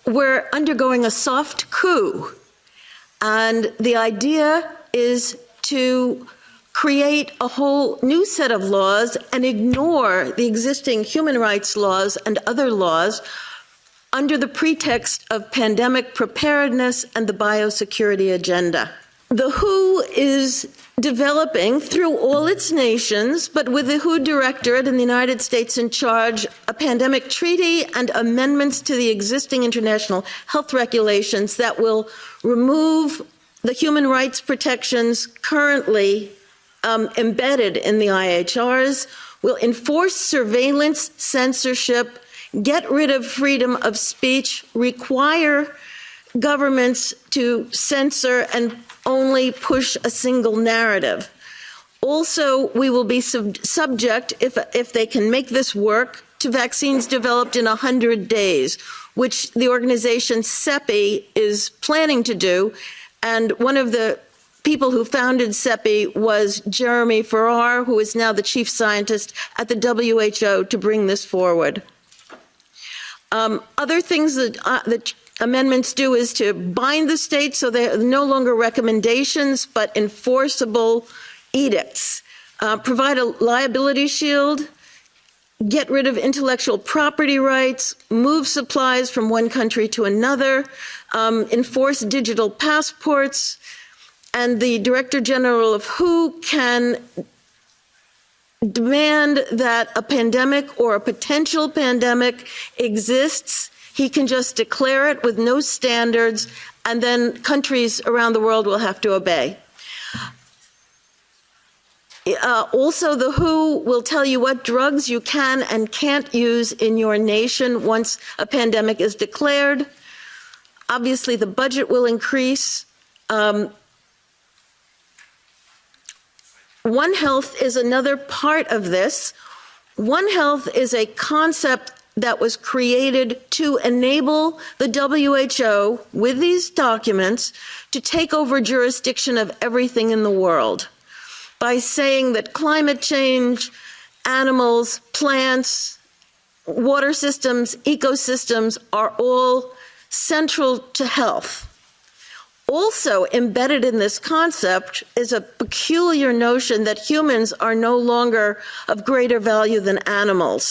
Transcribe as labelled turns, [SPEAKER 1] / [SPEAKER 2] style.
[SPEAKER 1] we're undergoing a soft coup, and the idea is to create a whole new set of laws and ignore the existing human rights laws and other laws under the pretext of pandemic preparedness and the biosecurity agenda. The WHO is developing through all its nations, but with the WHO Directorate in the United States in charge, a pandemic treaty and amendments to the existing international health regulations that will remove the human rights protections currently embedded in the IHRs, will enforce surveillance, censorship, get rid of freedom of speech, require governments to censor and only push a single narrative. Also, we will be subject, if they can make this work, to vaccines developed in 100 days, which the organization CEPI is planning to do. And one of the people who founded CEPI was Jeremy Farrar, who is now the chief scientist at the WHO to bring this forward. Other things that the amendments do is to bind the states so they're no longer recommendations but enforceable edicts, provide a liability shield, get rid of intellectual property rights, move supplies from one country to another, enforce digital passports, and the Director General of WHO can demand that a pandemic or a potential pandemic exists. He can just declare it with no standards, and then countries around the world will have to obey. Also, the WHO will tell you what drugs you can and can't use in your nation once a pandemic is declared. Obviously, the budget will increase. One Health is another part of this. One Health is a concept that was created to enable the WHO, with these documents, to take over jurisdiction of everything in the world by saying that climate change, animals, plants, water systems, ecosystems are all central to health. Also embedded in this concept is a peculiar notion that humans are no longer of greater value than animals.